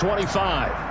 25.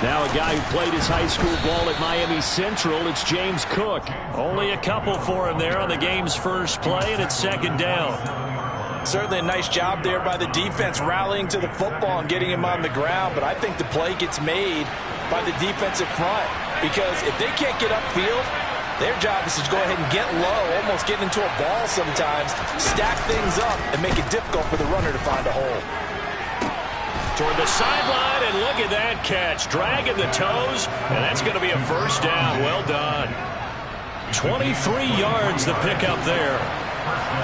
Now a guy who played his high school ball at Miami Central, it's James Cook. Only a couple for him there on the game's first play, and it's second down. Certainly a nice job there by the defense rallying to the football and getting him on the ground, but I think the play gets made by the defensive front because if they can't get upfield, their job is to go ahead and get low, almost get into a ball sometimes, stack things up, and make it difficult for the runner to find a hole. Toward the sideline, and look at that catch. Dragging the toes, and that's going to be a first down. Well done. 23 yards the pickup there.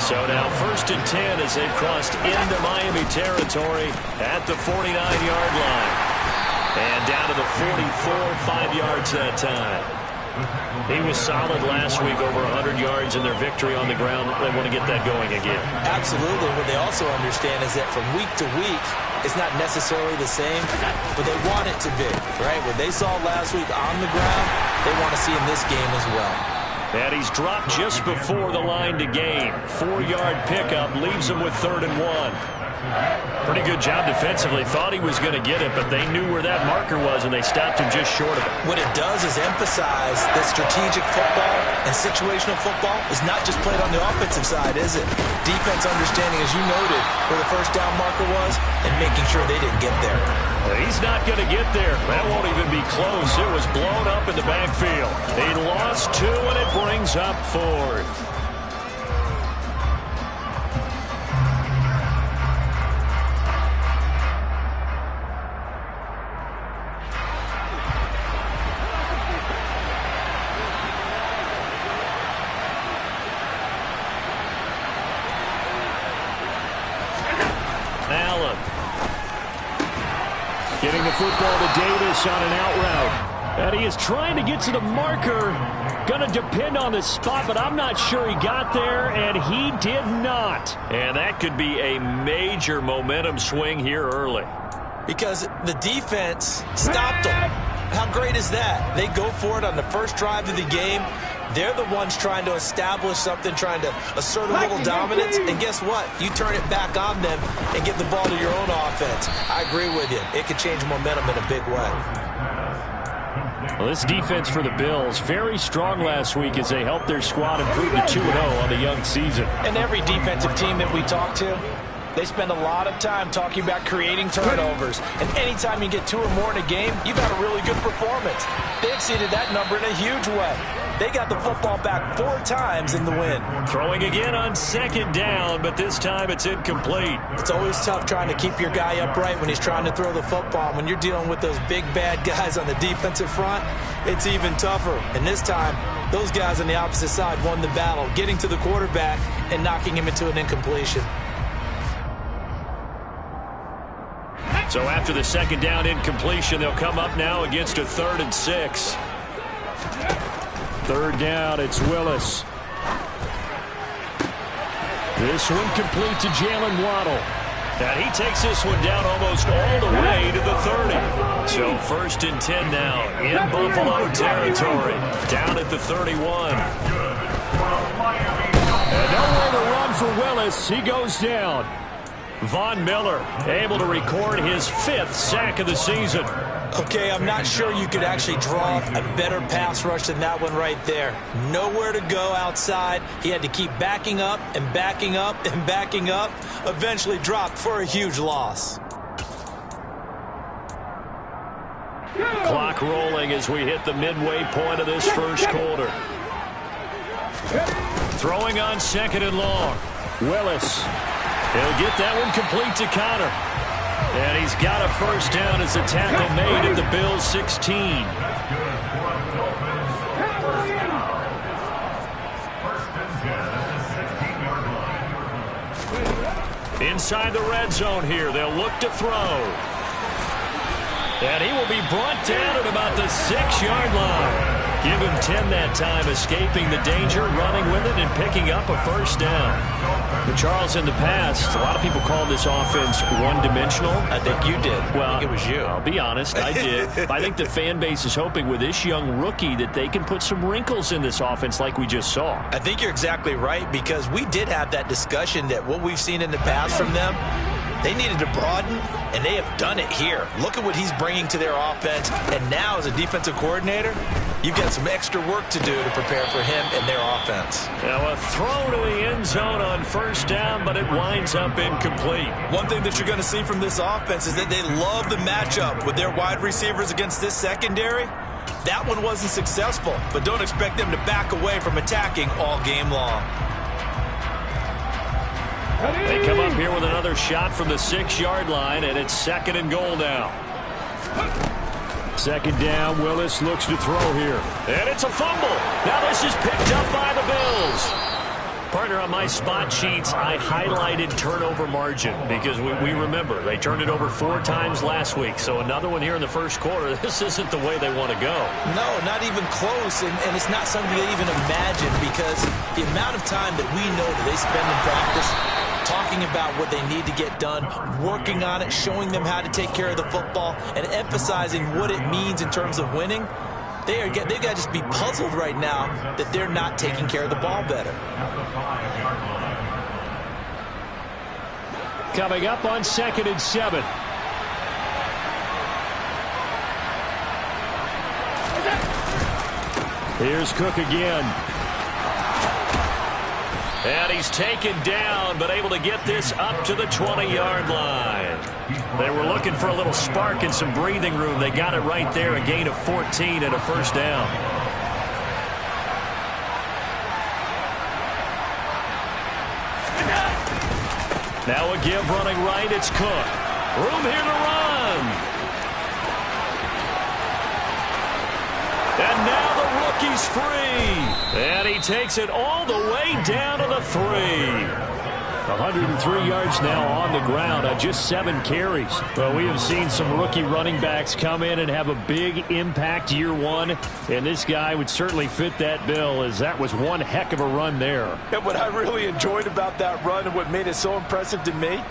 So now 1st and 10 as they've crossed into Miami territory at the 49-yard line. And down to the 44, 5 yards that time. He was solid last week, over 100 yards in their victory on the ground. They want to get that going again. Absolutely. What they also understand is that from week to week, it's not necessarily the same, but they want it to be, right? What they saw last week on the ground, they want to see in this game as well. And he's dropped just before the line to gain. 4-yard pickup leaves him with 3rd and 1. Pretty good job defensively. Thought he was going to get it, but they knew where that marker was, and they stopped him just short of it. What it does is emphasize that strategic football and situational football is not just played on the offensive side, is it? Defense understanding, as you noted, where the first down marker was and making sure they didn't get there. He's not going to get there. That won't even be close. It was blown up in the backfield. He lost 2, and it brings up 4th. Allen. Getting the football to Davis on an out route. And he is trying to get to the marker. Going to depend on the spot, but I'm not sure he got there, and he did not. And that could be a major momentum swing here early. Because the defense stopped them. How great is that? They go for it on the first drive of the game. They're the ones trying to establish something, trying to assert a little dominance. And guess what? You turn it back on them and give the ball to your own offense. I agree with you. It could change momentum in a big way. Well, this defense for the Bills, very strong last week as they helped their squad improve to 2-0 on the young season. And every defensive team that we talk to, they spend a lot of time talking about creating turnovers. And anytime you get 2 or more in a game, you've got a really good performance. They exceeded that number in a huge way. They got the football back 4 times in the win. Throwing again on 2nd down, but this time it's incomplete. It's always tough trying to keep your guy upright when he's trying to throw the football. When you're dealing with those big, bad guys on the defensive front, it's even tougher. And this time, those guys on the opposite side won the battle, getting to the quarterback and knocking him into an incompletion. So after the 2nd down incompletion, they'll come up now against a 3rd and 6. 3rd down, it's Willis. This one complete to Jalen Waddle. And he takes this one down almost all the way to the 30. So 1st and 10 now in Buffalo territory. Down at the 31. And nowhere to run for Willis. He goes down. Von Miller able to record his 5th sack of the season. Okay, I'm not sure you could actually draw a better pass rush than that one right there. Nowhere to go outside. He had to keep backing up and backing up and backing up. Eventually dropped for a huge loss. Clock rolling as we hit the midway point of this first quarter. Throwing on 2nd and long. Willis. He'll get that one complete to Connor. And he's got a 1st down as the tackle made at the Bills' 16. Inside the red zone here, they'll look to throw. And he will be brought down at about the 6-yard line. Give him 10 that time, escaping the danger, running with it, and picking up a 1st down. But Charles, in the past, a lot of people call this offense one-dimensional. I think you did. Well, I think it was you. I'll be honest, I did. I think the fan base is hoping with this young rookie that they can put some wrinkles in this offense like we just saw. I think you're exactly right, because we did have that discussion that what we've seen in the past from them, they needed to broaden, and they have done it here. Look at what he's bringing to their offense. And now, as a defensive coordinator, you've got some extra work to do to prepare for him and their offense. Now a throw to the end zone on 1st down, but it winds up incomplete. One thing that you're going to see from this offense is that they love the matchup with their wide receivers against this secondary. That one wasn't successful, but don't expect them to back away from attacking all game long. They come up here with another shot from the 6-yard line, and it's 2nd and goal now. 2nd down, Willis looks to throw here. And it's a fumble. Now this is picked up by the Bills. Partner, on my spot sheets, I highlighted turnover margin because we remember they turned it over 4 times last week. So another one here in the first quarter. This isn't the way they want to go. No, not even close, and it's not something they even imagine, because the amount of time that we know that they spend in practice talking about what they need to get done, working on it, showing them how to take care of the football, and emphasizing what it means in terms of winning. They've got to just be puzzled right now that they're not taking care of the ball better. Coming up on 2nd and 7. Here's Cook again. And he's taken down, but able to get this up to the 20-yard line. They were looking for a little spark and some breathing room. They got it right there, a gain of 14 and a 1st down. Now a give running right, it's Cook. Room here to run. And now the rookie's free. And he takes it all the way down to the 3. 103 yards now on the ground on just 7 carries. Well, we have seen some rookie running backs come in and have a big impact year one, and this guy would certainly fit that bill, as that was one heck of a run there. And what I really enjoyed about that run and what made it so impressive to me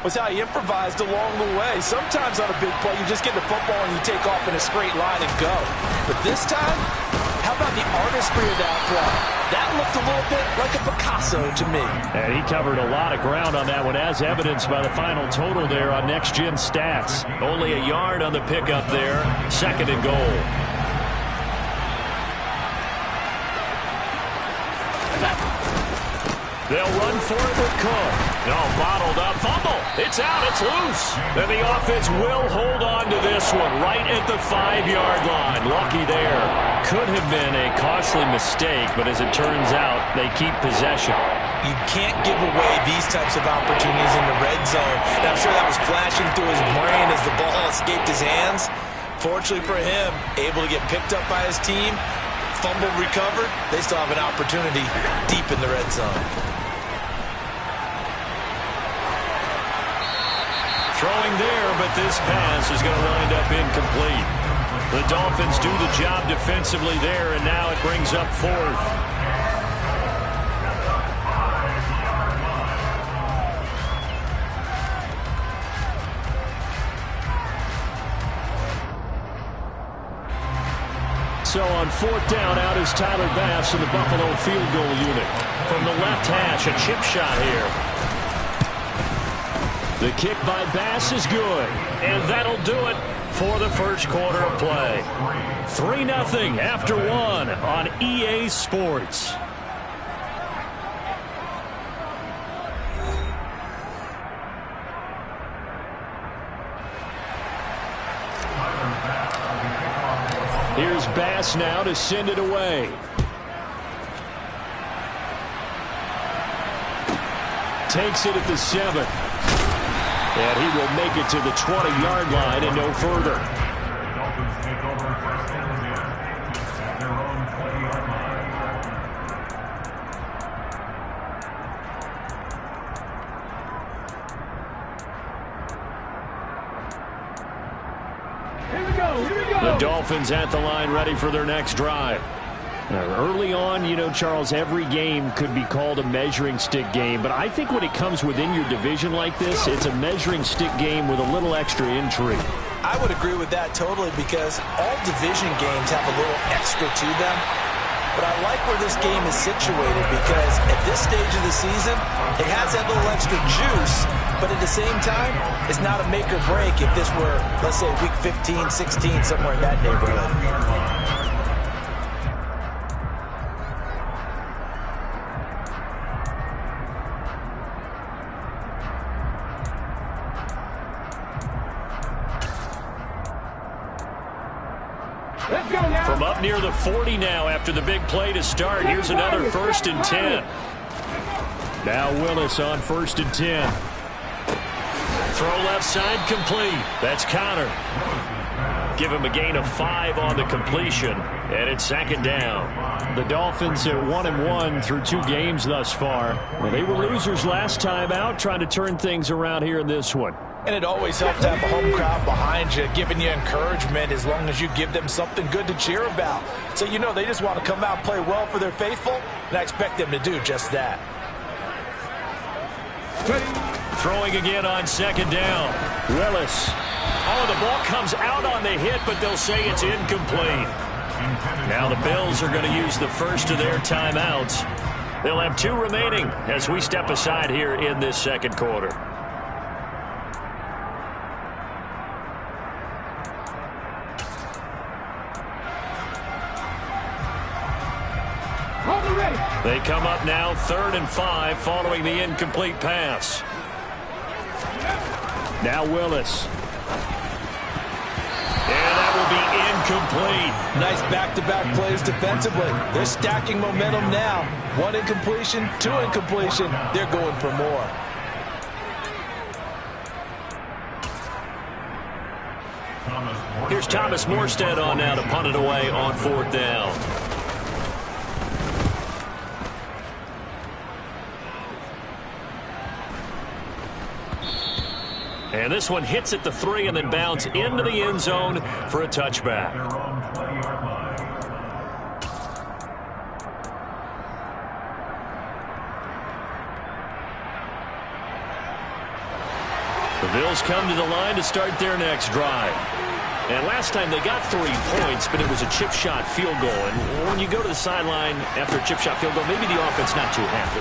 was how he improvised along the way. Sometimes on a big play, you just get the football and you take off in a straight line and go. But this time, how about the artistry of that play? That looked a little bit like a Picasso to me. And he covered a lot of ground on that one, as evidenced by the final total there on Next Gen Stats. Only a yard on the pickup there. 2nd and goal. They'll run for it with Cook. No, bottled up. Fumble. It's out. It's loose. And the offense will hold on to this one right at the 5-yard line. Lucky there. Could have been a costly mistake, but as it turns out, they keep possession. You can't give away these types of opportunities in the red zone. And I'm sure that was flashing through his brain as the ball escaped his hands. Fortunately for him, able to get picked up by his team, fumble recovered. They still have an opportunity deep in the red zone. Throwing there, but this pass is going to wind up incomplete. The Dolphins do the job defensively there, and now it brings up 4th. So on 4th down, out is Tyler Bass in the Buffalo field goal unit. From the left hash, a chip shot here. The kick by Bass is good. And that'll do it for the first quarter of play. 3-0 after 1 on EA Sports. Here's Bass now to send it away. Takes it at the 7. And he will make it to the 20-yard line and no further. The Dolphins at the line ready for their next drive. Early on, you know, Charles, every game could be called a measuring stick game. But I think when it comes within your division like this, it's a measuring stick game with a little extra intrigue. I would agree with that totally because all division games have a little extra to them. But I like where this game is situated because at this stage of the season, it has that little extra juice. But at the same time, it's not a make or break if this were, let's say, week 15, 16, somewhere in that neighborhood. From up near the 40 now after the big play to start. Here's another 1st and 10. Now Willis on 1st and 10. Throw left side complete. That's Connor. Give him a gain of 5 on the completion. And it's 2nd down. The Dolphins at 1-1 through 2 games thus far. Well, they were losers last time out, trying to turn things around here in this one. And it always helps to have a home crowd behind you, giving you encouragement as long as you give them something good to cheer about. So you know they just want to come out and play well for their faithful, and I expect them to do just that. Throwing again on 2nd down. Willis. Oh, the ball comes out on the hit, but they'll say it's incomplete. Now the Bills are going to use the first of their timeouts. They'll have 2 remaining as we step aside here in this 2nd quarter. They come up now 3rd and 5 following the incomplete pass. Now Willis. And that will be incomplete. Nice back-to-back plays defensively. They're stacking momentum now. 1 incompletion, 2 incompletion. They're going for more. Here's Thomas Morstead on now to punt it away on 4th down. And this one hits at the 3 and then bounce into the end zone for a touchback. The Bills come to the line to start their next drive. And last time they got 3 points, but it was a chip shot field goal. And when you go to the sideline after a chip shot field goal, maybe the offense not too happy.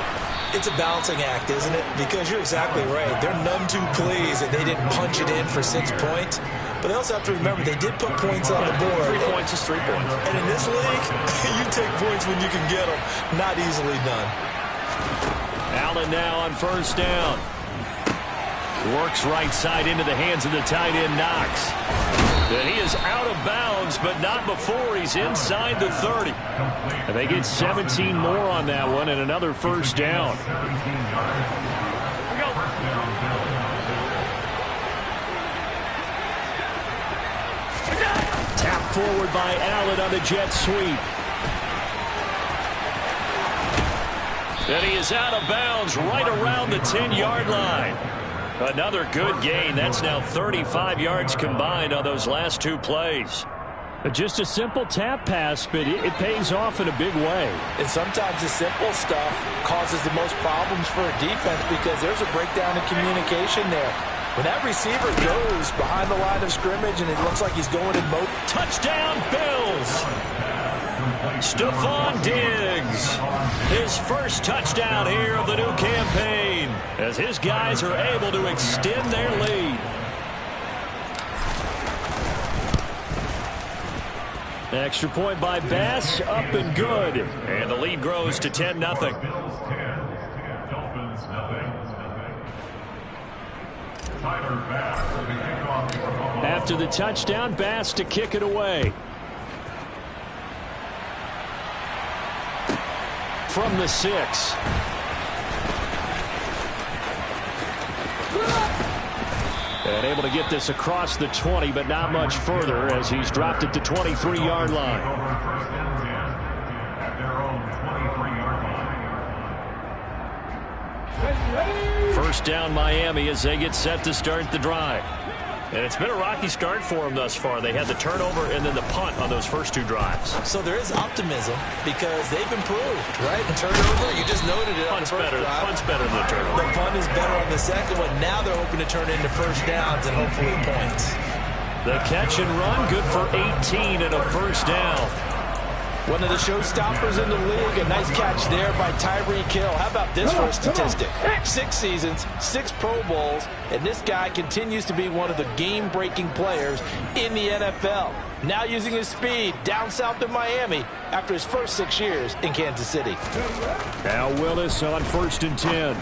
It's a balancing act, isn't it? Because you're exactly right. They're none too pleased that they didn't punch it in for 6 points. But they also have to remember they did put points on the board. 3 points is 3 points. And in this league, you take points when you can get them. Not easily done. Allen now on first down. Works right side into the hands of the tight end, Knox. And he is out of bounds, but not before he's inside the 30. And they get 17 more on that one and another first down. Tap forward by Allen on the jet sweep. And he is out of bounds right around the 10-yard line. Another good gain. That's now 35 yards combined on those last two plays. Just a simple tap pass, but it pays off in a big way. And sometimes the simple stuff causes the most problems for a defense because there's a breakdown in communication there. When that receiver goes behind the line of scrimmage and it looks like he's going in motion. Touchdown, Bills! Stephon Diggs, his first touchdown here of the new campaign, as his guys are able to extend their lead. Extra point by Bass, up and good. And the lead grows to 10-0. After the touchdown, Bass to kick it away. From the 6. And able to get this across the 20, but not much further as he's dropped it to 23-yard line. First down Miami as they get set to start the drive. And it's been a rocky start for them thus far. They had the turnover and then the punt on those first two drives. So there is optimism because they've improved, right? The turnover, you just noted it. Punt's better than the turnover. The punt is better on the second one. Now they're hoping to turn into first downs and hopefully points. The catch and run, good for 18 and a first down. One of the showstoppers in the league. A nice catch there by Tyreek Hill. How about this for a statistic? 6 seasons, 6 Pro Bowls, and this guy continues to be one of the game-breaking players in the NFL. Now using his speed down south in Miami after his first 6 years in Kansas City. Now Willis on first and 10.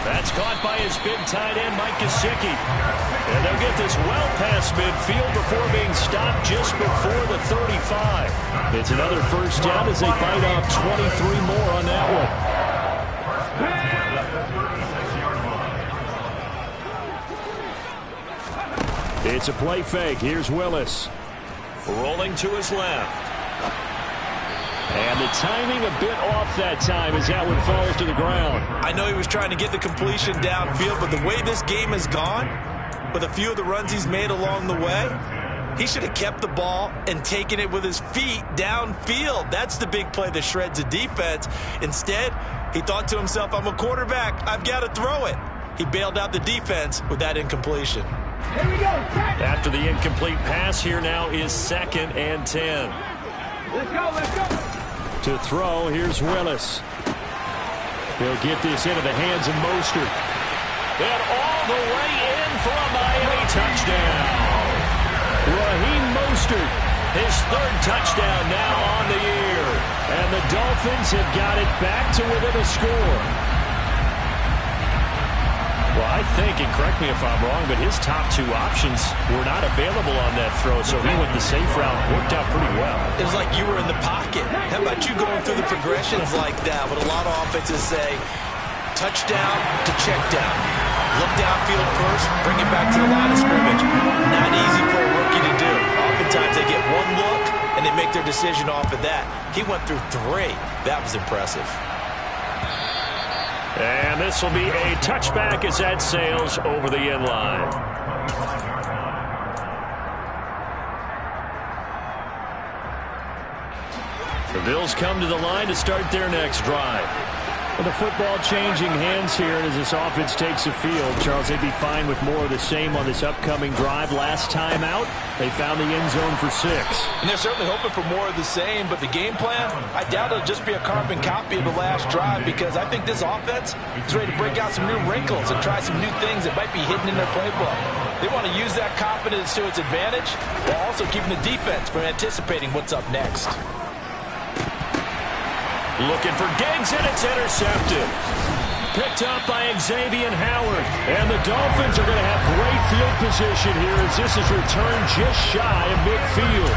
That's caught by his big tight end, Mike Gesicki. And they'll get this well past midfield before being stopped just before the 35. It's another first down as they bite off 23 more on that one. It's a play fake. Here's Willis. Rolling to his left. And the timing a bit off that time as that one falls to the ground. I know he was trying to get the completion downfield, but the way this game has gone, with a few of the runs he's made along the way, he should have kept the ball and taken it with his feet downfield. That's the big play that shreds a defense. Instead, he thought to himself, I'm a quarterback. I've got to throw it. He bailed out the defense with that incompletion. Here we go. After the incomplete pass, here now is 2nd and 10. Let's go, let's go. To throw, here's Willis. He'll get this into the hands of Mostert. And all the way in for a Miami touchdown. Raheem Mostert, his 3rd touchdown now on the year. And the Dolphins have got it back to within a score. Well, I think, and correct me if I'm wrong, but his top 2 options were not available on that throw, so he went the safe route. Worked out pretty well. It was like you were in the pocket. How about you going through the progressions like that? What a lot of offenses say, touchdown to check down. Look downfield first, bring it back to the line of scrimmage. Not easy for a rookie to do. Oftentimes they get one look, and they make their decision off of that. He went through 3. That was impressive. And this will be a touchback as that sails over the end line. The Bills come to the line to start their next drive. With the football changing hands here as this offense takes the field, Charles, they'd be fine with more of the same on this upcoming drive. Last time out, they found the end zone for 6. And they're certainly hoping for more of the same, but the game plan, I doubt it'll just be a carbon copy of the last drive because I think this offense is ready to break out some new wrinkles and try some new things that might be hidden in their playbook. They want to use that confidence to its advantage while also keeping the defense from anticipating what's up next. Looking for Diggs, and it's intercepted. Picked up by Xavier Howard. And the Dolphins are going to have great field position here as this is returned just shy of midfield.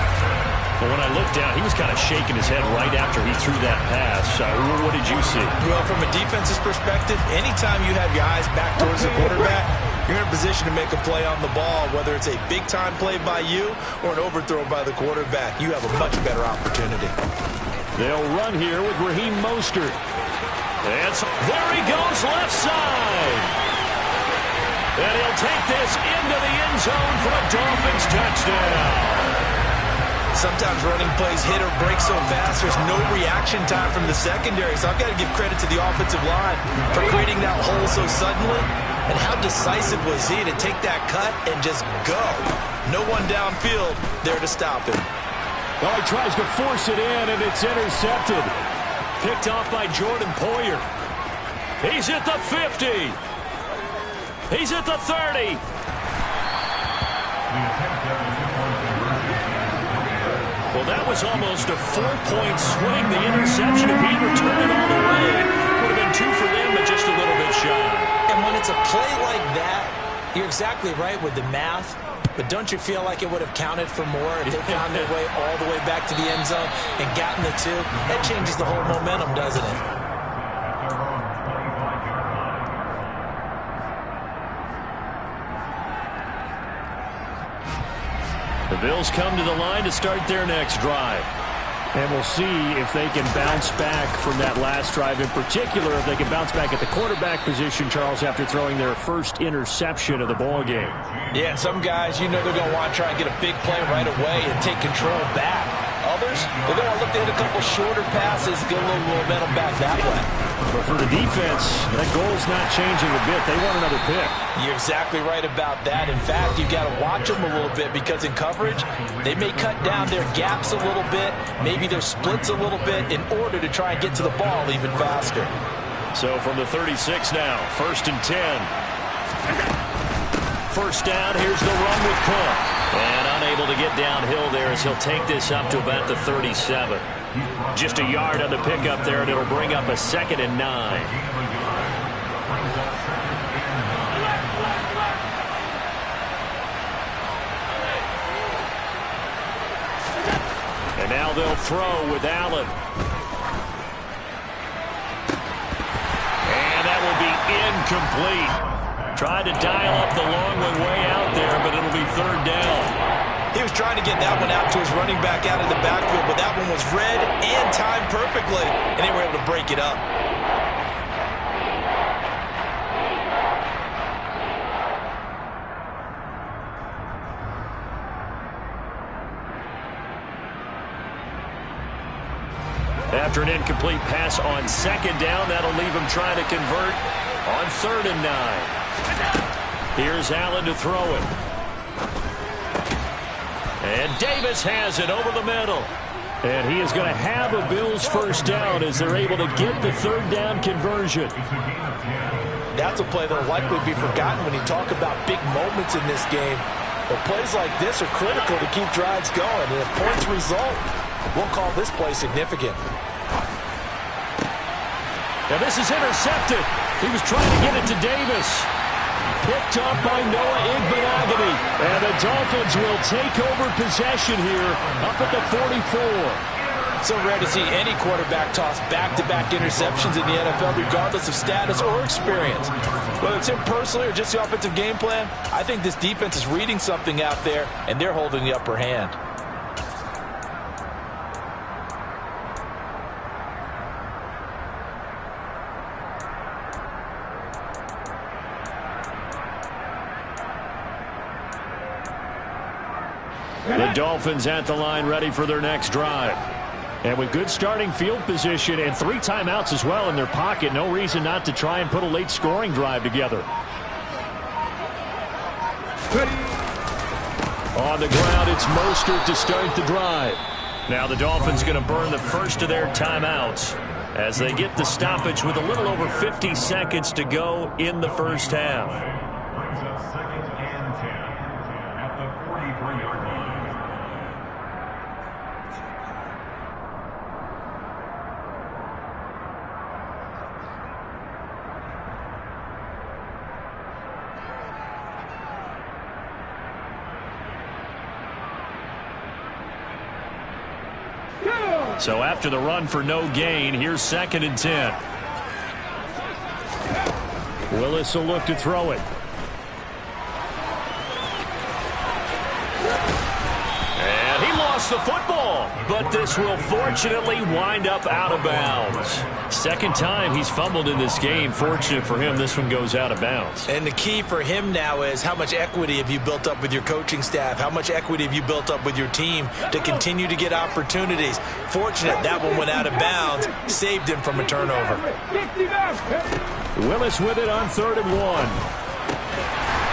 But when I looked down, he was kind of shaking his head right after he threw that pass. What did you see? Well, from a defense's perspective, anytime you have your eyes back towards the quarterback, you're in a position to make a play on the ball, whether it's a big-time play by you or an overthrow by the quarterback. You have a much better opportunity. They'll run here with Raheem Mostert. And so there he goes, left side. And he'll take this into the end zone for a Dolphins touchdown. Sometimes running plays hit or break so fast, there's no reaction time from the secondary. So I've got to give credit to the offensive line for creating that hole so suddenly. And how decisive was he to take that cut and just go? No one downfield there to stop him. Well, he tries to force it in, and it's intercepted. Picked off by Jordan Poyer. He's at the 50. He's at the 30. Well, that was almost a 4-point swing. The interception, if he had returned it all the way, would have been 2 for them, but just a little bit shy. And when it's a play like that, you're exactly right with the math. But don't you feel like it would have counted for more if they found their way all the way back to the end zone and gotten the 2? That changes the whole momentum, doesn't it? The Bills come to the line to start their next drive. And we'll see if they can bounce back from that last drive. In particular, if they can bounce back at the quarterback position, Charles, after throwing their first interception of the ball game. Yeah, some guys, you know they're going to want to try and get a big play right away and take control back. Others, they're going to look to hit a couple shorter passes, get a little momentum back that way. But for the defense, that goal's not changing a bit. They want another pick. You're exactly right about that. In fact, you've got to watch them a little bit because in coverage, they may cut down their gaps a little bit, maybe their splits a little bit in order to try and get to the ball even faster. So from the 36 now, 1st and 10. First down, here's the run with Cook. And unable to get downhill there as he'll take this up to about the 37. Just a yard on the pickup there, and it'll bring up a 2nd and 9. And now they'll throw with Allen. And that will be incomplete. Tried to dial up the long one way out there, but it'll be 3rd down. He was trying to get that one out to his running back out of the backfield, but that one was read and timed perfectly, and they were able to break it up. After an incomplete pass on 2nd down, that'll leave him trying to convert on 3rd and 9. Here's Allen to throw it. And Davis has it over the middle. And he is going to have a Bills first down as they're able to get the 3rd down conversion. That's a play that will likely be forgotten when you talk about big moments in this game. But plays like this are critical to keep drives going. And if points result, we'll call this play significant. Now this is intercepted. He was trying to get it to Davis. Picked up by Noah Igbenogany. And the Dolphins will take over possession here up at the 44. So rare to see any quarterback toss back-to-back interceptions in the NFL, regardless of status or experience. Whether it's him personally or just the offensive game plan, I think this defense is reading something out there, and they're holding the upper hand. The Dolphins at the line ready for their next drive. And with good starting field position and 3 timeouts as well in their pocket, no reason not to try and put a late scoring drive together. On the ground, it's Mostert to start the drive. Now the Dolphins going to burn the first of their timeouts as they get the stoppage with a little over 50 seconds to go in the first half. So after the run for no gain, here's 2nd and 10. Willis will look to throw it. And he lost the football, but this will fortunately wind up out of bounds. 2nd time he's fumbled in this game. Fortunate for him, this one goes out of bounds. And the key for him now is how much equity have you built up with your coaching staff? How much equity have you built up with your team to continue to get opportunities? Fortunate that one went out of bounds, saved him from a turnover. Willis with it on 3rd and 1.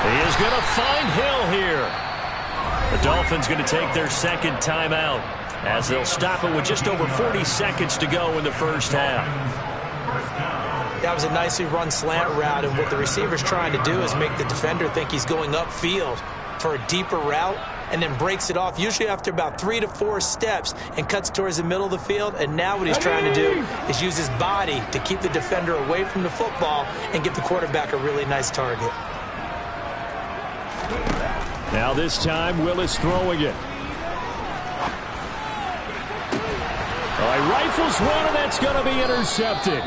He is going to find Hill here. The Dolphins going to take their 2nd timeout as they'll stop it with just over 40 seconds to go in the first half. That was a nicely run slant route, and what the receiver's trying to do is make the defender think he's going upfield for a deeper route, and then breaks it off, usually after about 3 to 4 steps, and cuts towards the middle of the field. And now what he's trying to do is use his body to keep the defender away from the football and give the quarterback a really nice target. Now this time, Willis throwing it. He rifles one, and that's going to be intercepted.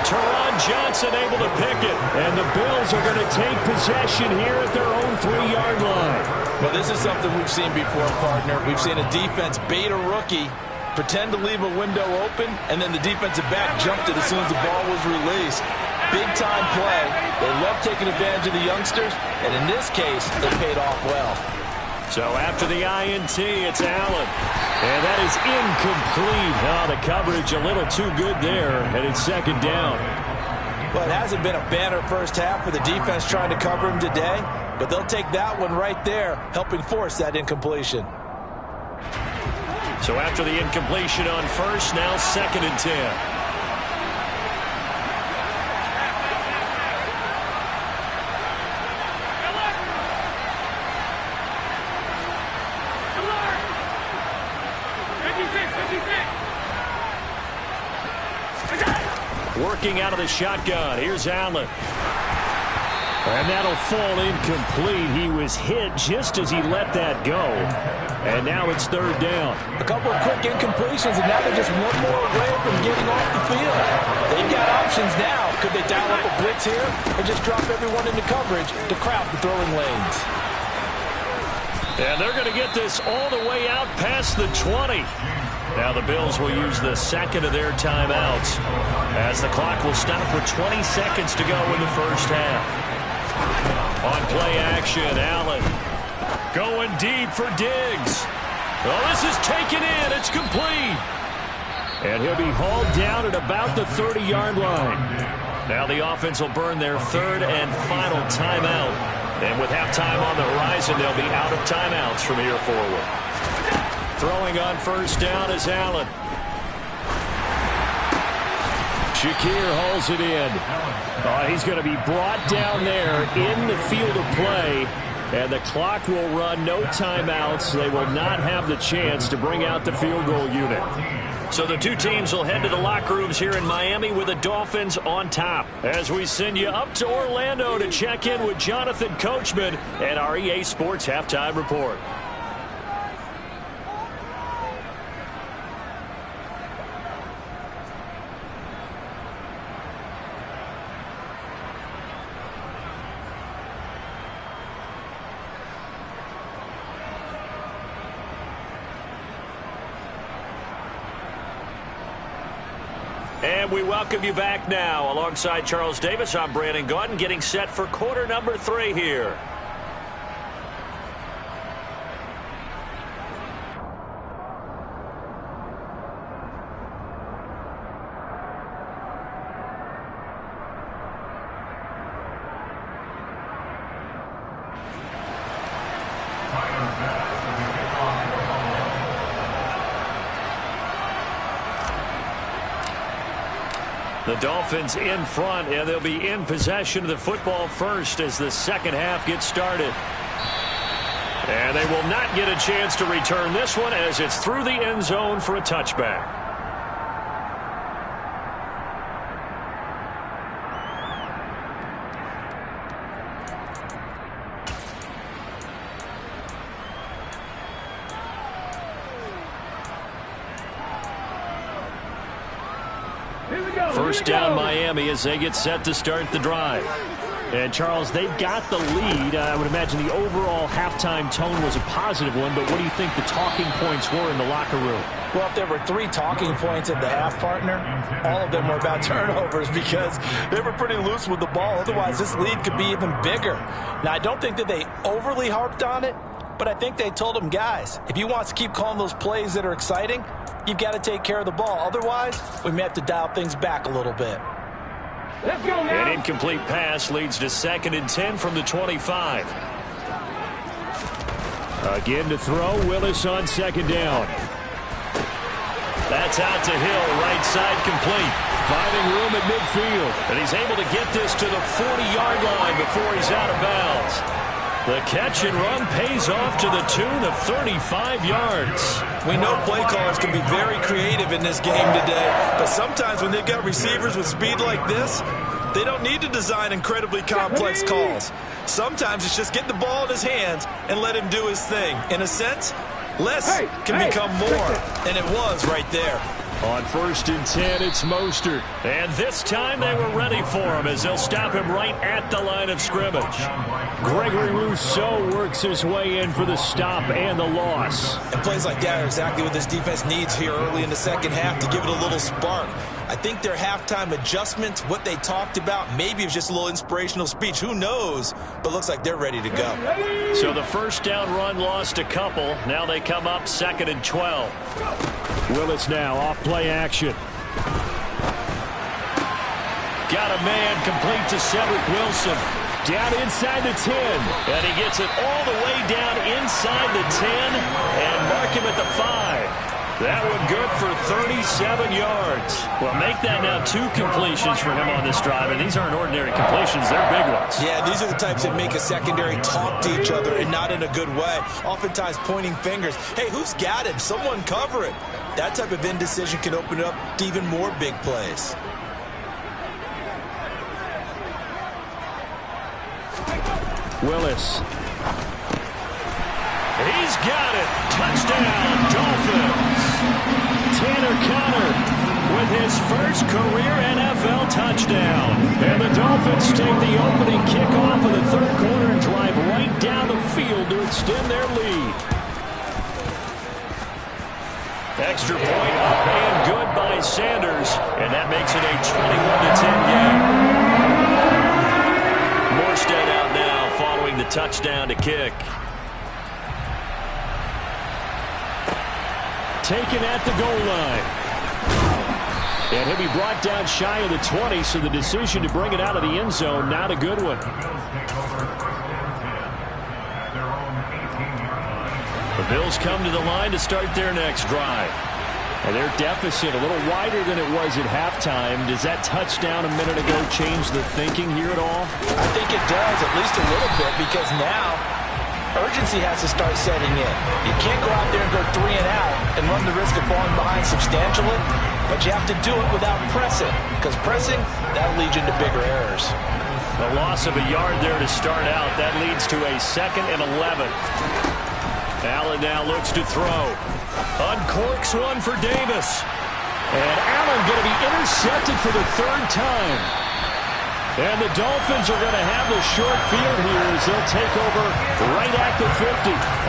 Teron Johnson able to pick it. And the Bills are going to take possession here at their own 3-yard line. Well, this is something we've seen before, partner. We've seen a defense bait a rookie, pretend to leave a window open, and then the defensive back jumped it as soon as the ball was released. Big-time play. They love taking advantage of the youngsters, and in this case, it paid off well. So after the INT, it's Allen. And that is incomplete. Oh, the coverage a little too good there, and it's 2nd down. Well, it hasn't been a banner first half for the defense trying to cover him today, but they'll take that one right there, helping force that incompletion. So after the incompletion on first, now 2nd and 10. Working out of the shotgun. Here's Allen. And that'll fall incomplete. He was hit just as he let that go. And now it's 3rd down. A couple of quick incompletions, and now they're just one more away from getting off the field. They've got options now. Could they dial up a blitz here or just drop everyone into coverage to crowd the throwing lanes? And they're going to get this all the way out past the 20. Now the Bills will use the 2nd of their timeouts as the clock will stop with 20 seconds to go in the first half. On play action, Allen going deep for Diggs. Well, this is taken in. It's complete. And he'll be hauled down at about the 30-yard line. Now the offense will burn their 3rd and final timeout. And with halftime on the horizon, they'll be out of timeouts from here forward. Throwing on first down is Allen. Shakir hauls it in. He's going to be brought down there in the field of play. And the clock will run, no timeouts. They will not have the chance to bring out the field goal unit. So the two teams will head to the locker rooms here in Miami with the Dolphins on top. As we send you up to Orlando to check in with Jonathan Coachman and our EA Sports Halftime Report. And we welcome you back now. Alongside Charles Davis, I'm Brandon Gaudin, getting set for quarter number 3 here. The Dolphins in front, and they'll be in possession of the football first as the second half gets started. And they will not get a chance to return this one as it's through the end zone for a touchback. First down Miami as they get set to start the drive. And, Charles, they've got the lead. I would imagine the overall halftime tone was a positive one, but what do you think the talking points were in the locker room? Well, if there were 3 talking points at the half, partner, all of them were about turnovers because they were pretty loose with the ball. Otherwise, this lead could be even bigger. Now, I don't think that they overly harped on it, but I think they told them, guys, if you want to keep calling those plays that are exciting, you've got to take care of the ball. Otherwise, we may have to dial things back a little bit. Let's go now. An incomplete pass leads to 2nd and 10 from the 25. Again to throw, Willis on 2nd down. That's out to Hill, right side complete. Finding room at midfield. And he's able to get this to the 40-yard line before he's out of bounds. The catch and run pays off to the tune of 35 yards. We know play callers can be very creative in this game today, but sometimes when they've got receivers with speed like this, they don't need to design incredibly complex calls. Sometimes it's just get the ball in his hands and let him do his thing. In a sense, less can become more, and it was right there. On 1st and 10, it's Mostert. And this time they were ready for him as they'll stop him right at the line of scrimmage. Gregory Rousseau works his way in for the stop and the loss. And plays like that are exactly what this defense needs here early in the second half to give it a little spark. I think their halftime adjustments, what they talked about, maybe it was just a little inspirational speech. Who knows? But looks like they're ready to go. So the first down run lost a couple. Now they come up 2nd and 12. Willis now off play action. Got a man complete to Cedric Wilson. Down inside the 10. And he gets it all the way down inside the 10 and mark him at the 5. That one good for 37 yards. Well, make that now 2 completions for him on this drive, and these aren't ordinary completions. They're big ones. Yeah, these are the types that make a secondary talk to each other and not in a good way. Oftentimes pointing fingers. Hey, who's got him? Someone cover it. That type of indecision can open it up to even more big plays. Willis. He's got it. Touchdown, Dolphins. Tanner Conner with his first career NFL touchdown. And the Dolphins take the opening kickoff of the 3rd quarter and drive right down the field to extend their lead. Extra point up and good by Sanders. And that makes it a 21-10 game. Morstead out now following the touchdown to kick. Taken at the goal line. And he'll be brought down shy of the 20, so the decision to bring it out of the end zone, not a good one. The Bills come to the line to start their next drive. And their deficit a little wider than it was at halftime. Does that touchdown a minute ago change the thinking here at all? I think it does, at least a little bit, because now urgency has to start setting in. You can't go out there and go 3 and out and run the risk of falling behind substantially, but you have to do it without pressing, because pressing, that'll lead you into bigger errors. A loss of a yard there to start out. That leads to a 2nd and 11. Allen now looks to throw. Uncorks one for Davis. And Allen going to be intercepted for the 3rd time. And the Dolphins are going to have the short field here as they'll take over right at the 50.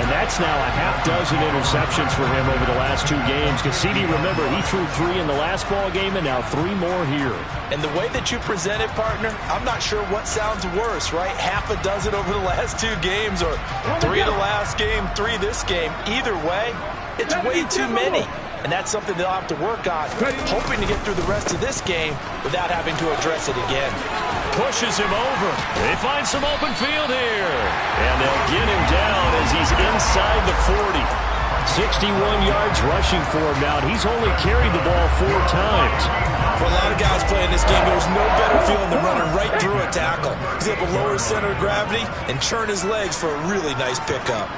And that's now a half dozen interceptions for him over the last 2 games. Godzspd, remember, he threw 3 in the last ball game and now 3 more here. And the way that you present it, partner, I'm not sure what sounds worse, right? Half a dozen over the last 2 games or 3 in the last game, 3 this game. Either way, it's way too many. And that's something they'll have to work on, hoping to get through the rest of this game without having to address it again. Pushes him over. They find some open field here. And they'll get him down as he's inside the 40. 61 yards rushing for him now. He's only carried the ball 4 times. For a lot of guys playing this game, there's no better feeling than running right through a tackle. He's able to lower his center of gravity and churn his legs for a really nice pickup.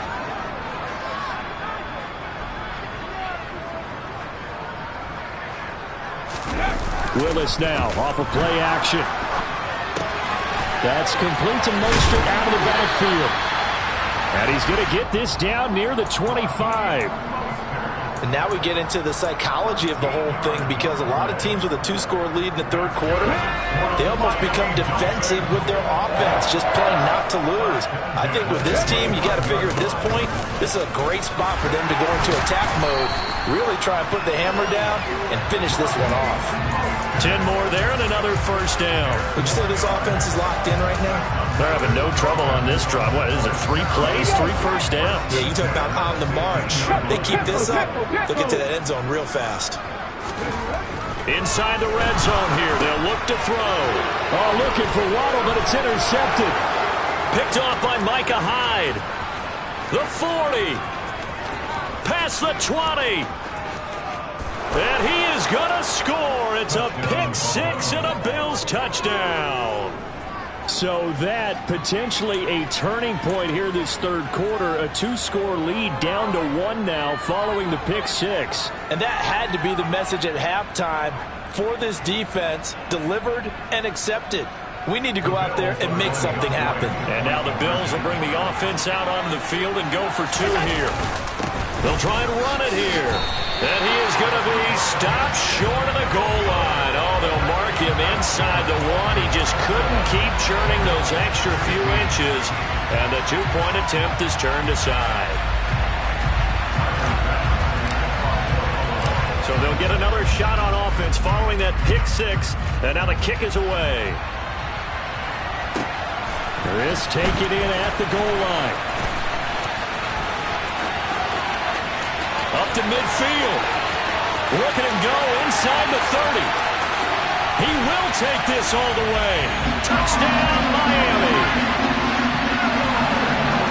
Willis now off of play action. That's complete to Mostert out of the backfield. And he's going to get this down near the 25. And now we get into the psychology of the whole thing, because a lot of teams with a 2-score lead in the third quarter, they almost become defensive with their offense, just playing not to lose. I think with this team, you got to figure at this point, this is a great spot for them to go into attack mode, really try and put the hammer down and finish this one off. 10 more there and another first down. Would you say this offense is locked in right now? They're having no trouble on this drive. What is it, 3 plays, 3 first downs? Yeah, you talk about on the march. They keep this up, they'll get to that end zone real fast. Inside the red zone here, they'll look to throw. Oh, looking for Waddle, but it's intercepted. Picked off by Micah Hyde. The 40. Past the 20. And he is going to score. It's a pick 6 and a Bills touchdown. So that potentially a turning point here this third quarter. A 2-score lead down to 1 now following the pick 6. And that had to be the message at halftime for this defense, delivered and accepted. We need to go out there and make something happen. And now the Bills will bring the offense out onto the field and go for 2 here. They'll try and run it here. And he is going to be stopped short of the goal line. Oh, they'll mark him inside the 1. He just couldn't keep churning those extra few inches. And the 2-point attempt is turned aside. So they'll get another shot on offense following that pick 6. And now the kick is away. This take it in at the goal line. Up to midfield. Look at him go inside the 30. He will take this all the way. Touchdown, Miami.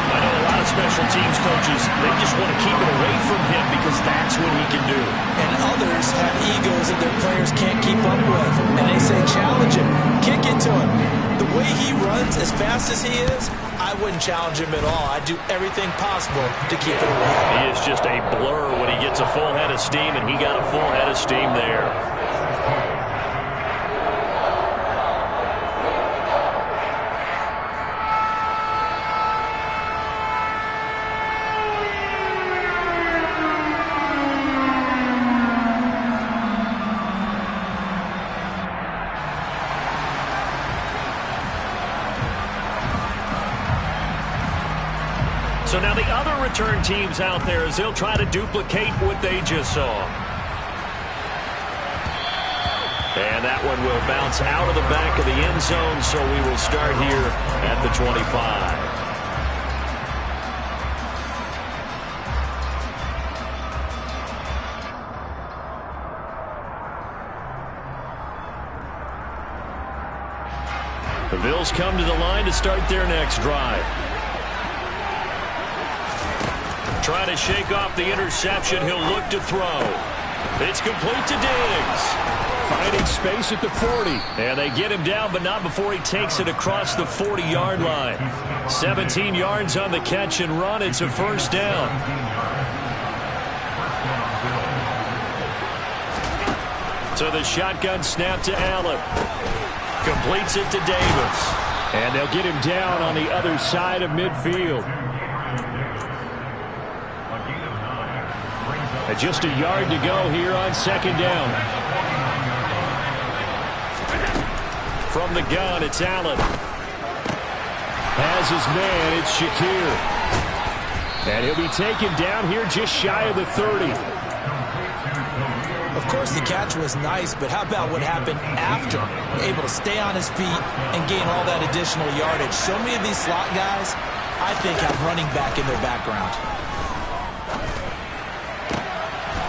I know a lot of special teams coaches, they just want to keep it away from him because that's what he can do. And others have egos that their players can't keep up with. And they say, challenge him, kick it to him. The way he runs, as fast as he is, I wouldn't challenge him at all. I'd do everything possible to keep it away. He is just a blur when he gets a full head of steam, and he got a full head of steam there. So now the other return teams out there as they'll try to duplicate what they just saw. And that one will bounce out of the back of the end zone, so we will start here at the 25. The Bills come to the line to start their next drive. Trying to shake off the interception. He'll look to throw. It's complete to Diggs. Finding space at the 40. And they get him down, but not before he takes it across the 40-yard line. 17 yards on the catch and run. It's a first down. So the shotgun snap to Allen. Completes it to Davis. And they'll get him down on the other side of midfield. Just a yard to go here on second down. From the gun, it's Allen. Has his man, it's Shakir. And he'll be taken down here just shy of the 30. Of course, the catch was nice, but how about what happened after? Able to stay on his feet and gain all that additional yardage. So many of these slot guys, I think, have running back in their background.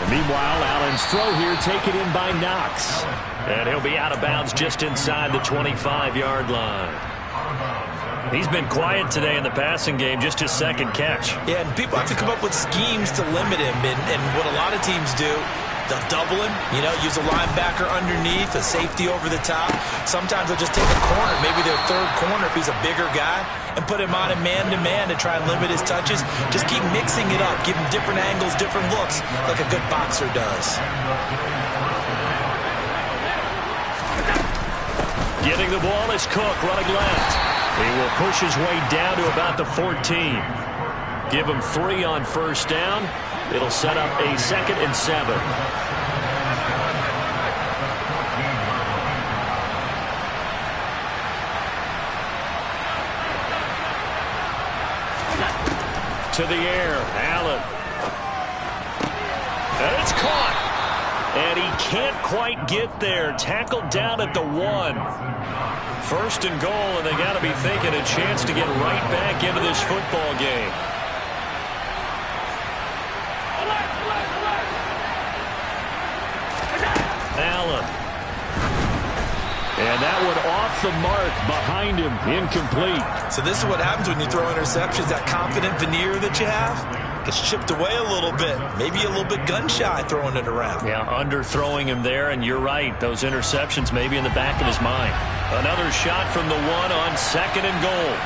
Meanwhile, Allen's throw here taken in by Knox. And he'll be out of bounds just inside the 25-yard line. He's been quiet today in the passing game, just his second catch. Yeah, and people have to come up with schemes to limit him. And what a lot of teams do, they'll double him, use a linebacker underneath, a safety over the top. Sometimes they'll just take a corner, maybe their third corner if he's a bigger guy, and put him on a man-to-man to try and limit his touches. Just keep mixing it up, give him different angles, different looks, like a good boxer does. Getting the ball is Cook running left. He will push his way down to about the 14. Give him 3 on first down. It'll set up a 2nd and 7. To the air, Allen. And it's caught. And he can't quite get there. Tackled down at the 1. 1st and goal, and they got to be thinking a chance to get right back into this football game. Allen. And that one off the mark behind him, incomplete. So this is what happens when you throw interceptions. That confident veneer that you have gets chipped away a little bit. Maybe a little bit gun-shy throwing it around. Yeah, underthrowing him there, and you're right. Those interceptions maybe in the back of his mind. Another shot from the 1 on 2nd and goal.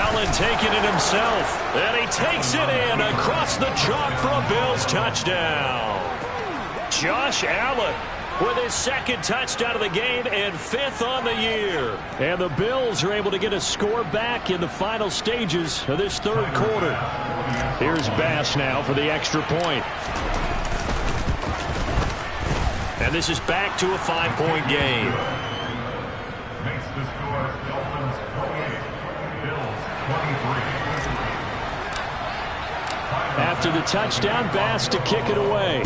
Allen taking it himself, and he takes it in across the chalk for a Bills touchdown. Josh Allen with his 2nd touchdown of the game and 5th on the year. And the Bills are able to get a score back in the final stages of this 3rd quarter. Here's Bass now for the extra point. And this is back to a 5-point game. Makes the score Dolphins 28, Bills 23. After the touchdown, Bass to kick it away.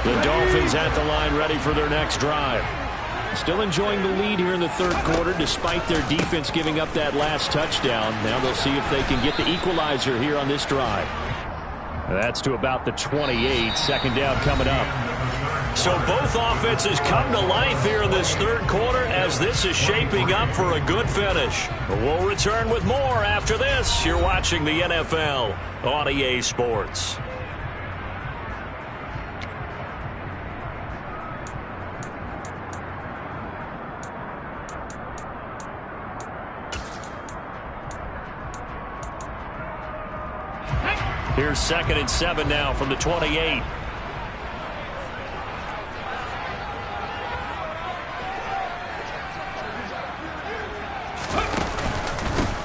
The Dolphins at the line ready for their next drive. Still enjoying the lead here in the 3rd quarter despite their defense giving up that last touchdown. Now they'll see if they can get the equalizer here on this drive. That's to about the 28. 2nd down coming up. So both offenses come to life here in this 3rd quarter as this is shaping up for a good finish. We'll return with more after this. You're watching the NFL on EA Sports. Here's 2nd and 7 now from the 28.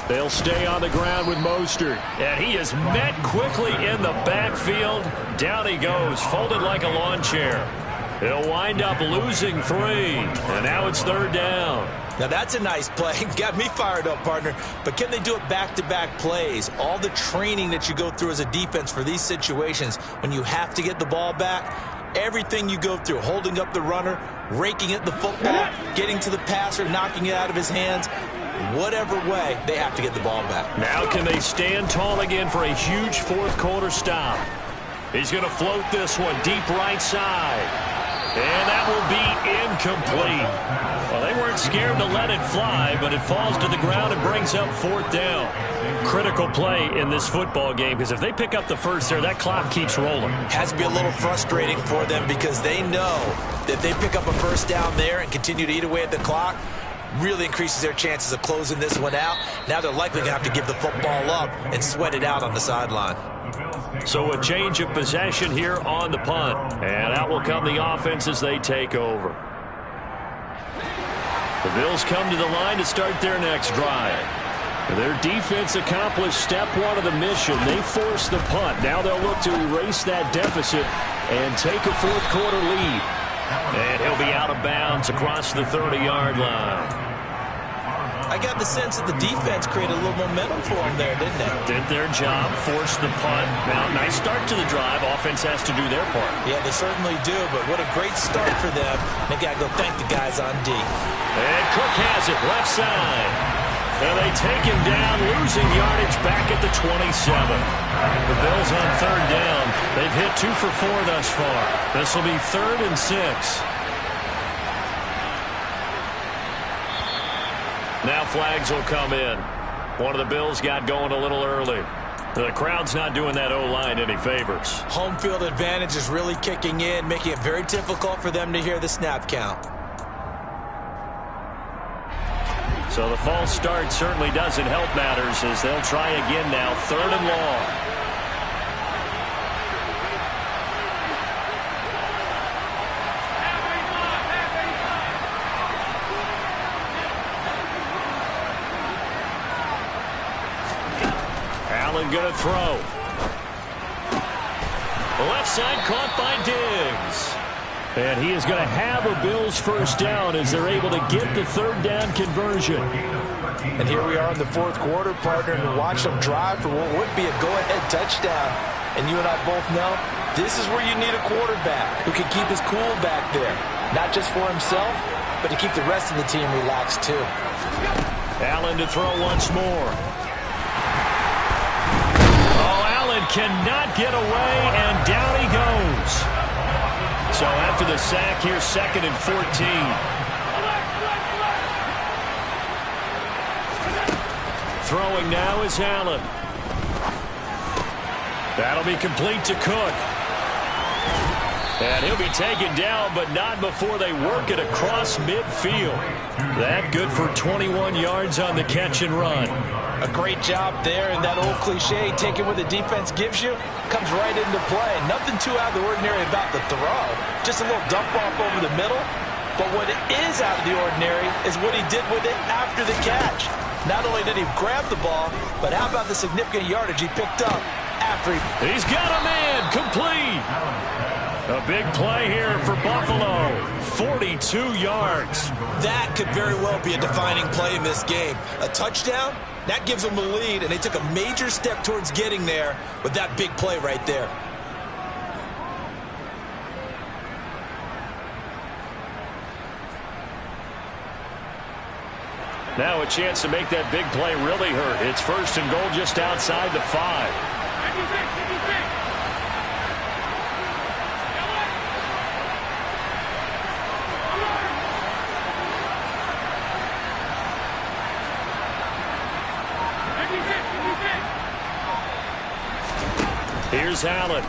They'll stay on the ground with Mostert. And he is met quickly in the backfield. Down he goes, folded like a lawn chair. He'll wind up losing 3. And now it's 3rd down. Now that's a nice play. Got me fired up, partner. But can they do it back-to-back plays? All the training that you go through as a defense for these situations, when you have to get the ball back, everything you go through, holding up the runner, raking at the football, getting to the passer, knocking it out of his hands, whatever way, they have to get the ball back. Now can they stand tall again for a huge 4th quarter stop? He's going to float this one deep right side. And that will be incomplete. Well, they weren't scared to let it fly, but it falls to the ground and brings up 4th down. Critical play in this football game, because if they pick up the first there, that clock keeps rolling. Has to be a little frustrating for them because they know that they pick up a first down there and continue to eat away at the clock, really increases their chances of closing this one out. Now they're likely going to have to give the football up and sweat it out on the sideline. So a change of possession here on the punt. And out will come the offense as they take over. The Bills come to the line to start their next drive. Their defense accomplished step 1 of the mission. They forced the punt. Now they'll look to erase that deficit and take a 4th quarter lead. And he'll be out of bounds across the 30-yard line. I got the sense that the defense created a little momentum for them there, didn't they? Did their job, forced the punt. Now, nice start to the drive. Offense has to do their part. Yeah, they certainly do, but what a great start for them. They got to go thank the guys on D. And Cook has it left side. And they take him down, losing yardage back at the 27. The Bills on 3rd down. They've hit 2 for 4 thus far. This will be 3rd and 6. Now flags will come in. One of the Bills got going a little early. The crowd's not doing that O-line any favors. Home field advantage is really kicking in, making it very difficult for them to hear the snap count. So the false start certainly doesn't help matters as they'll try again now, 3rd and long. Allen going to throw. Left side caught by Diggs. And he is going to have a Bills first down as they're able to get the 3rd down conversion. And here we are in the 4th quarter, partner, and watch them drive for what would be a go-ahead touchdown. And you and I both know this is where you need a quarterback who can keep his cool back there. Not just for himself, but to keep the rest of the team relaxed too. Allen to throw once more. Allen cannot get away, and down he goes. So after the sack, here's 2nd and 14. Throwing now is Allen. That'll be complete to Cook. And he'll be taken down, but not before they work it across midfield. That good for 21 yards on the catch and run. A great job there, and that old cliche, taking what the defense gives you, comes right into play. Nothing too out of the ordinary about the throw. Just a little dump off over the middle. But what is out of the ordinary is what he did with it after the catch. Not only did he grab the ball, but how about the significant yardage he picked up after he... He's got a man, complete. A big play here for Buffalo. 42 yards. That could very well be a defining play in this game. A touchdown, that gives them a lead, and they took a major step towards getting there with that big play right there. Now a chance to make that big play really hurt. It's 1st and goal just outside the 5. Here's Allen.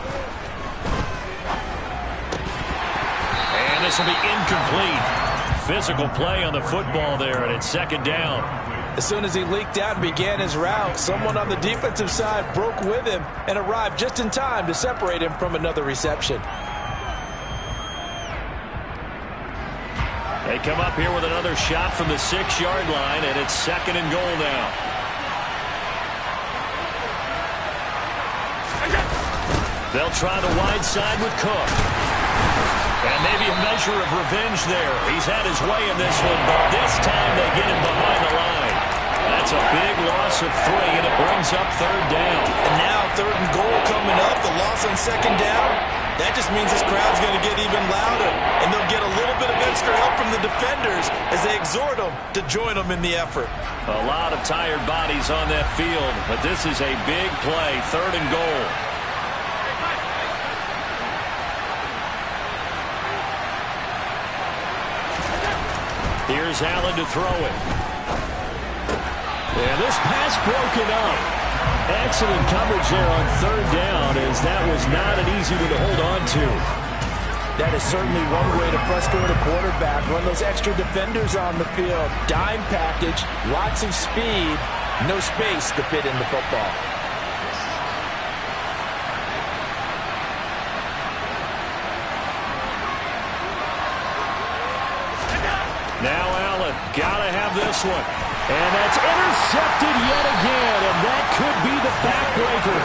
And this will be incomplete. Physical play on the football there, and it's 2nd down. As soon as he leaked out and began his route, someone on the defensive side broke with him and arrived just in time to separate him from another reception. They come up here with another shot from the 6-yard line, and it's 2nd and goal now. They'll try the wide side with Cook. And maybe a measure of revenge there. He's had his way in this one, but this time they get him behind the line. That's a big loss of 3, and it brings up 3rd down. And now 3rd and goal coming up, the loss on 2nd down. That just means this crowd's going to get even louder, and they'll get a little bit of extra help from the defenders as they exhort them to join them in the effort. A lot of tired bodies on that field, but this is a big play, 3rd and goal. Here's Allen to throw it. And this pass broken up. Excellent coverage there on 3rd down, as that was not an easy one to hold on to. That is certainly one way to frustrate a quarterback. Run those extra defenders on the field. Dime package, lots of speed, no space to fit in the football. Now Allen, gotta have this one. And that's intercepted yet again, and that could be the backbreaker.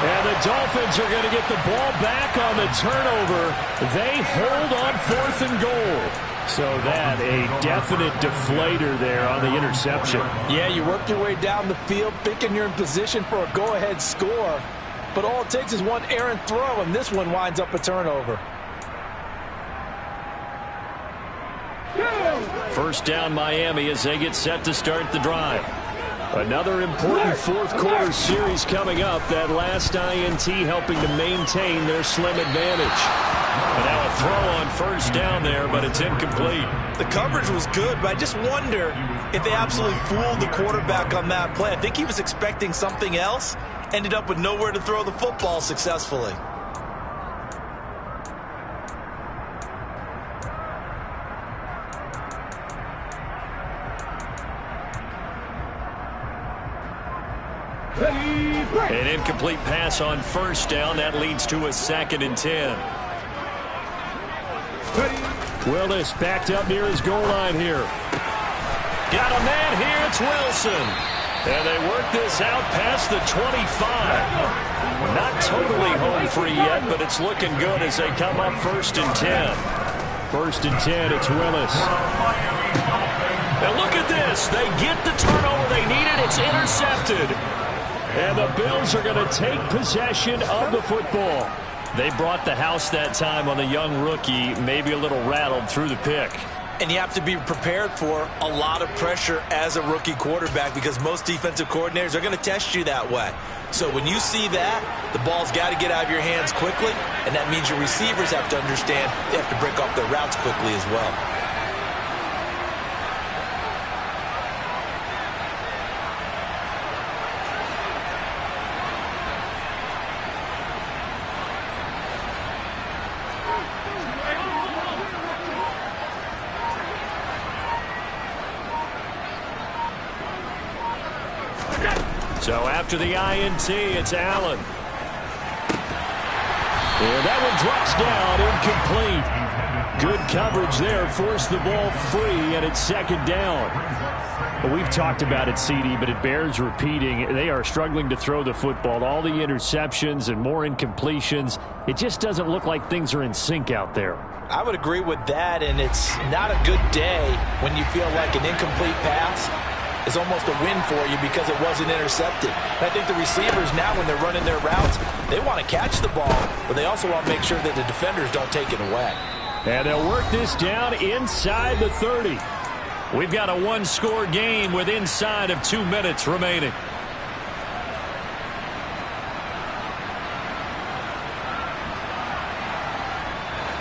And the Dolphins are going to get the ball back on the turnover. They hold on 4th and goal. So that, a definite deflator there on the interception. Yeah, you work your way down the field thinking you're in position for a go-ahead score. But all it takes is one errant throw, and this one winds up a turnover. 1st down Miami as they get set to start the drive. Another important 4th quarter series coming up. That last INT helping to maintain their slim advantage. And now a throw on 1st down there, but it's incomplete. The coverage was good, but I just wonder if they absolutely fooled the quarterback on that play. I think he was expecting something else. Ended up with nowhere to throw the football successfully. An incomplete pass on first down. That leads to a 2nd and 10. Willis backed up near his goal line here. Got a man here. It's Wilson. And they work this out past the 25. Not totally home free yet, but it's looking good as they come up 1st and 10. 1st and 10, it's Willis. And look at this. They get the turnover they needed. It's intercepted. And the Bills are going to take possession of the football. They brought the house that time on the young rookie, maybe a little rattled through the pick. And you have to be prepared for a lot of pressure as a rookie quarterback because most defensive coordinators are going to test you that way. So when you see that, the ball's got to get out of your hands quickly, and that means your receivers have to understand they have to break off their routes quickly as well. So after the INT, it's Allen. And that one drops down, incomplete. Good coverage there, forced the ball free, and it's 2nd down. Well, we've talked about it, CD, but it bears repeating. They are struggling to throw the football. All the interceptions and more incompletions. It just doesn't look like things are in sync out there. I would agree with that, and it's not a good day when you feel like an incomplete pass is almost a win for you because it wasn't intercepted. And I think the receivers now, when they're running their routes, they want to catch the ball, but they also want to make sure that the defenders don't take it away. And they'll work this down inside the 30. We've got a one-score game with inside of 2 minutes remaining.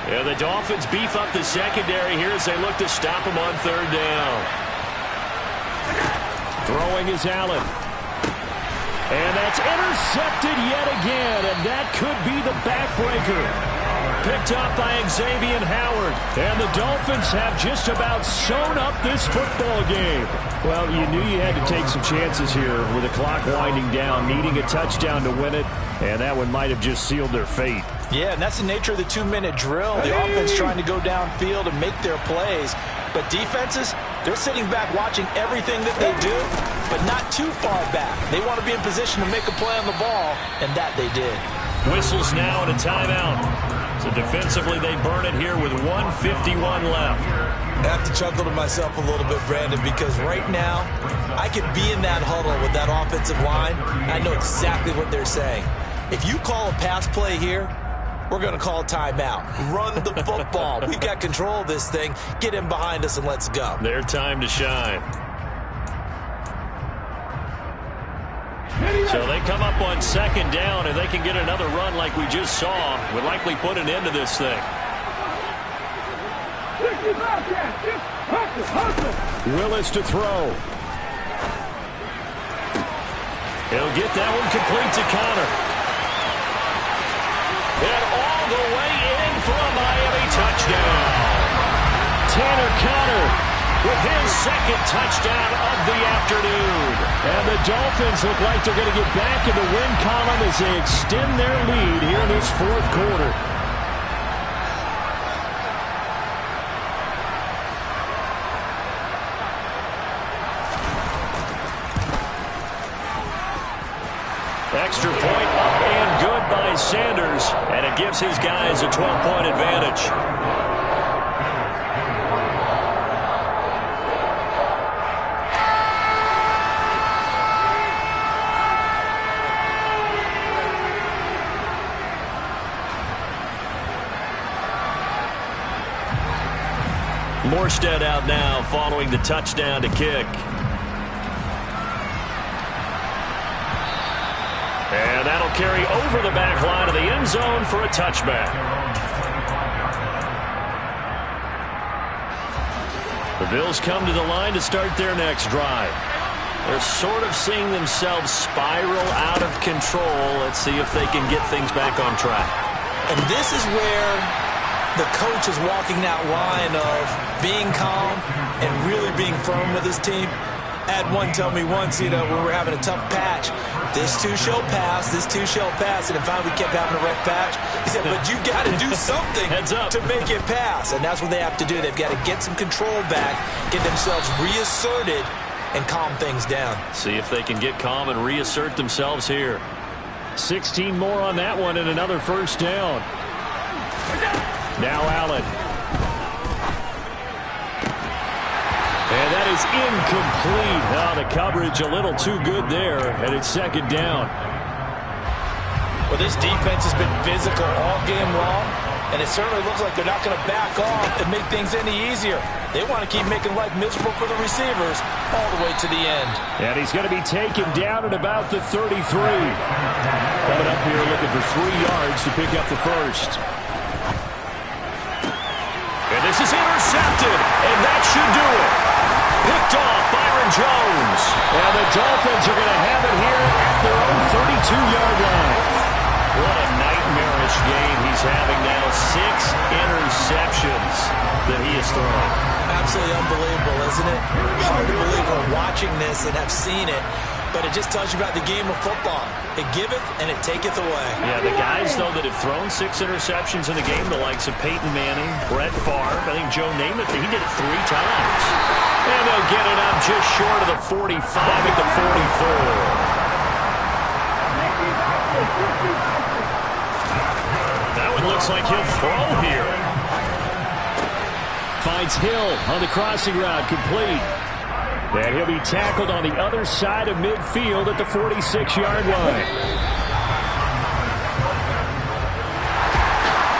Yeah, the Dolphins beef up the secondary here as they look to stop them on 3rd down. Throwing is Allen. And that's intercepted yet again, and that could be the backbreaker. Picked up by Xavier Howard. And the Dolphins have just about sewn up this football game. Well, you knew you had to take some chances here with the clock winding down, needing a touchdown to win it, and that one might have just sealed their fate. Yeah, and that's the nature of the 2-minute drill. The offense trying to go downfield and make their plays. But defenses, they're sitting back watching everything that they do, but not too far back. They want to be in position to make a play on the ball, and that they did. Whistles now and a timeout. So defensively, they burn it here with 1:51 left. I have to chuckle to myself a little bit, Brandon, because right now I could be in that huddle with that offensive line, and I know exactly what they're saying. If you call a pass play here, we're going to call a timeout. Run the football. We've got control of this thing. Get in behind us and let's go. Their time to shine. So they come up on 2nd down, and they can get another run like we just saw. Would likely put an end to this thing. Willis to throw. He'll get that one complete to Connor. And all the way in for a Miami touchdown. Tanner Connor with his 2nd touchdown of the afternoon. And the Dolphins look like they're going to get back in the win column as they extend their lead here in this 4th quarter. Extra point up and good by Sanders, and it gives his guys a 12-point advantage. Morstead out now following the touchdown to kick. And that'll carry over the back line of the end zone for a touchback. The Bills come to the line to start their next drive. They're sort of seeing themselves spiral out of control. Let's see if they can get things back on track. And this is where the coach is walking that line of being calm and really being firm with his team. I had one tell me once, when we're having a tough patch, This too shall pass. This too shall pass. And then finally we kept having a rough patch. He said, but you got to do something to make it pass. And that's what they have to do. They've got to get some control back, get themselves reasserted, and calm things down. See if they can get calm and reassert themselves here. 16 more on that one and another first down. Now Allen. And that is incomplete. Oh, the coverage a little too good there, and it's second down. Well, this defense has been physical all game long, and it certainly looks like they're not going to back off and make things any easier. They want to keep making life miserable for the receivers all the way to the end. And he's going to be taken down at about the 33. Coming up here looking for 3 yards to pick up the first. And this is intercepted, and that should do it. Picked off Byron Jones. And the Dolphins are going to have it here at their own 32-yard line. What a nightmarish game he's having now. 6 interceptions that he has thrown. Absolutely unbelievable, isn't it? Hard to believe we're watching this and have seen it, but it just tells you about the game of football. It giveth and it taketh away. Yeah, the guys, though, that have thrown 6 interceptions in the game, the likes of Peyton Manning, Brett Favre, I think Joe Namath, he did it 3 times. And they'll get it up just short of the 45 at the 44. That one looks like he'll throw here. Finds Hill on the crossing route, complete. And he'll be tackled on the other side of midfield at the 46-yard line.